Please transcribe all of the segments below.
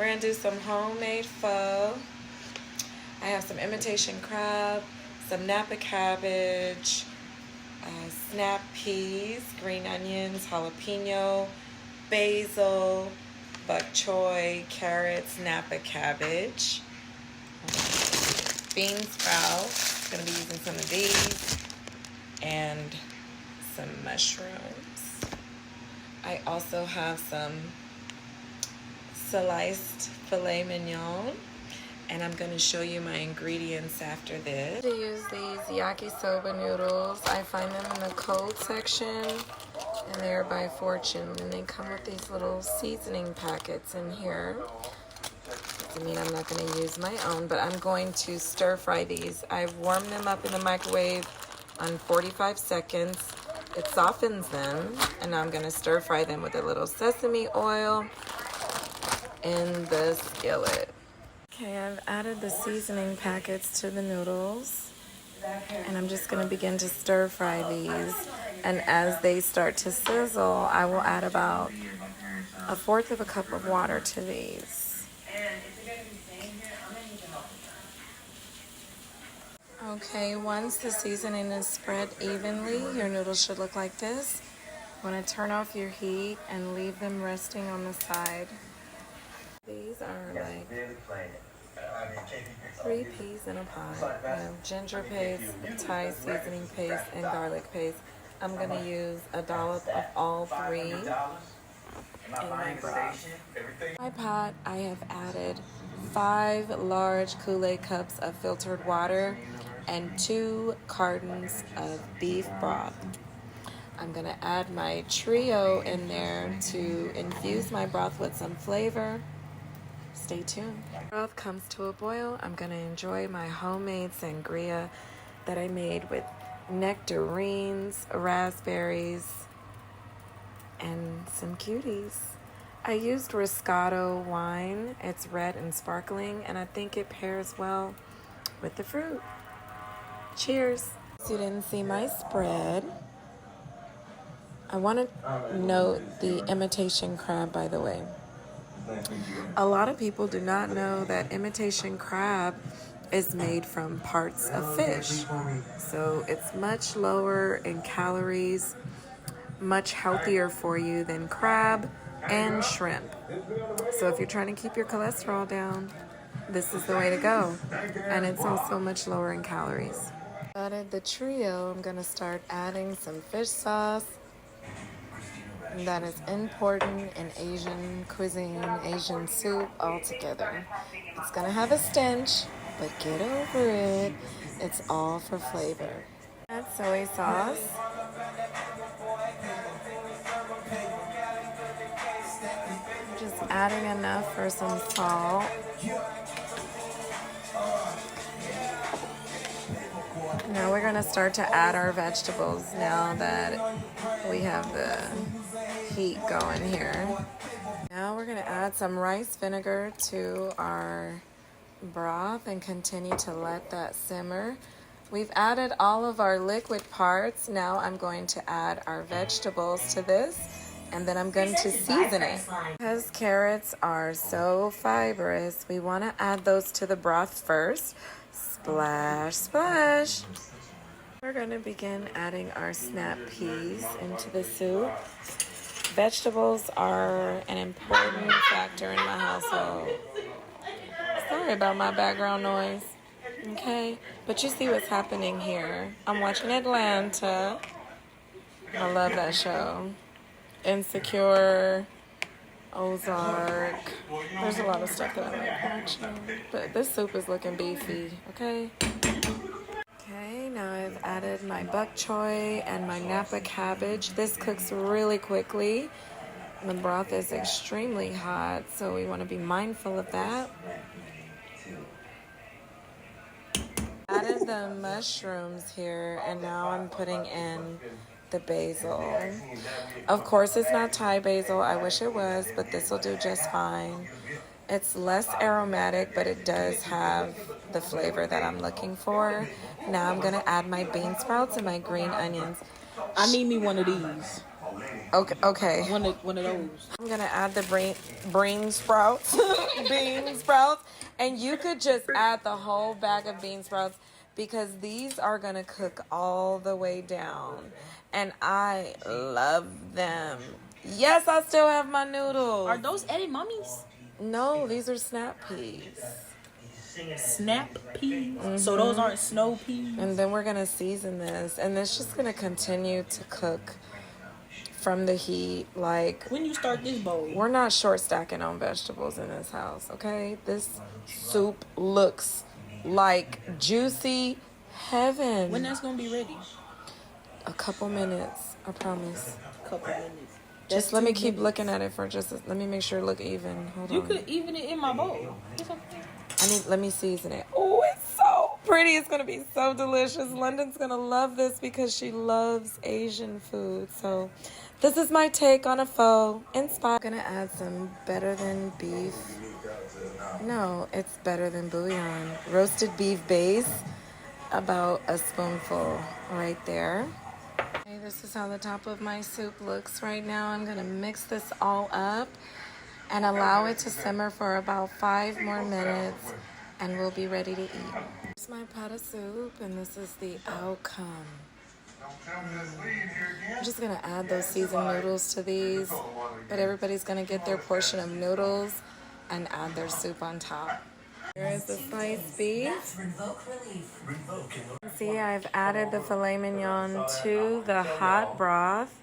We're gonna do some homemade pho. I have some imitation crab, some nappa cabbage, snap peas, green onions, jalapeno, basil, bok choy, carrots, nappa cabbage, bean sprouts. Gonna be using some of these, and some mushrooms. I also have some sliced filet mignon, and I'm going to show you my ingredients after this. I use these yakisoba noodles. I find them in the cold section, and they're by Fortune, and they come with these little seasoning packets in here. I mean, I'm not going to use my own, but I'm going to stir fry these. I've warmed them up in the microwave on 45 seconds. It softens them, and now I'm going to stir fry them with a little sesame oil in the skillet. Okay, I've added the seasoning packets to the noodles, and I'm just going to begin to stir fry these. And as they start to sizzle, I will add about 1/4 of a cup of water to these. Okay, once the seasoning is spread evenly, your noodles should look like this. You want to turn off your heat and leave them resting on the side. These are like 3 peas in a pot. Ginger paste, Thai seasoning paste, and garlic paste. I'm going to use a dollop of all 3 in my broth. In my pot, I have added 5 large Kool-Aid cups of filtered water and 2 cartons of beef broth. I'm going to add my trio in there to infuse my broth with some flavor. Stay tuned. Broth comes to a boil. I'm going to enjoy my homemade sangria that I made with nectarines, raspberries, and some cuties. I used Riscato wine. It's red and sparkling, and I think it pairs well with the fruit. Cheers. So you didn't see my spread. I want to note the imitation crab, by the way. A lot of people do not know that imitation crab is made from parts of fish. So it's much lower in calories, much healthier for you than crab and shrimp. So if you're trying to keep your cholesterol down, this is the way to go. And it's also much lower in calories. Added the trio. I'm going to start adding some fish sauce. That is important in Asian cuisine, Asian soup altogether. It's going to have a stench, but get over it. It's all for flavor. Add soy sauce. Just adding enough for some salt. Now we're going to start to add our vegetables now that we have the heat going here. Now we're going to add some rice vinegar to our broth and continue to let that simmer. We've added all of our liquid parts. Now I'm going to add our vegetables to this, and then I'm going to season it. Because carrots are so fibrous, we want to add those to the broth first. Splash, splash. We're going to begin adding our snap peas into the soup. Vegetables are an important factor in my household. Sorry about my background noise. Okay? But you see what's happening here. I'm watching Atlanta. I love that show. Insecure, Ozark. There's a lot of stuff that I like watching. But this soup is looking beefy, okay? Okay, now I've added my bok choy and my nappa cabbage. This cooks really quickly. The broth is extremely hot, so we want to be mindful of that. Added the mushrooms here, and now I'm putting in the basil. Of course, it's not Thai basil. I wish it was, but this will do just fine. It's less aromatic, but it does have the flavor that I'm looking for. Now I'm going to add my bean sprouts and my green onions. I need me one of these. Okay. One of those. I'm gonna add the bean sprouts, bean sprouts, and you could just add the whole bag of bean sprouts because these are gonna cook all the way down, and I love them. Yes, I still have my noodles. Are those edamames? No, these are snap peas. Snap peas. So those aren't snow peas. And then we're gonna season this, and it's just gonna continue to cook from the heat. Like, when you start this bowl, we're not short stacking on vegetables in this house, okay? This soup looks like juicy heaven. when that's gonna be ready? A couple minutes, I promise. Couple minutes. Just let me keep looking at it for let me make sure it look even. Hold on. You could even it in my bowl. It's okay. Let me season it. Oh, it's so pretty. It's gonna be so delicious. London's gonna love this because she loves Asian food. So this is my take on a faux inspired. I'm gonna add some better than beef. No, it's better than bouillon. Roasted beef base, about a spoonful right there. Okay, this is how the top of my soup looks right now. I'm gonna mix this all up and allow it to simmer for about 5 more minutes, and we'll be ready to eat. This is my pot of soup, and this is the outcome. I'm just gonna add those seasoned noodles to these, but everybody's gonna get their portion of noodles and add their soup on top. Here is the sliced beef. See, I've added the filet mignon to the hot broth.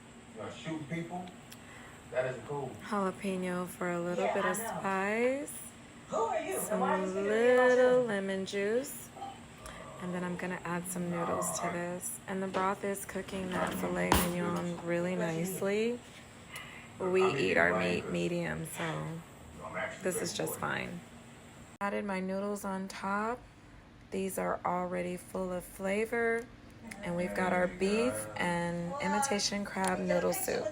Jalapeno for a little bit of spice. Some little lemon juice. And then I'm gonna add some noodles to this. And the broth is cooking that filet mignon really nicely. We eat our meat medium, so this is just fine. Added my noodles on top. These are already full of flavor. And we've got our beef and imitation crab noodle soup.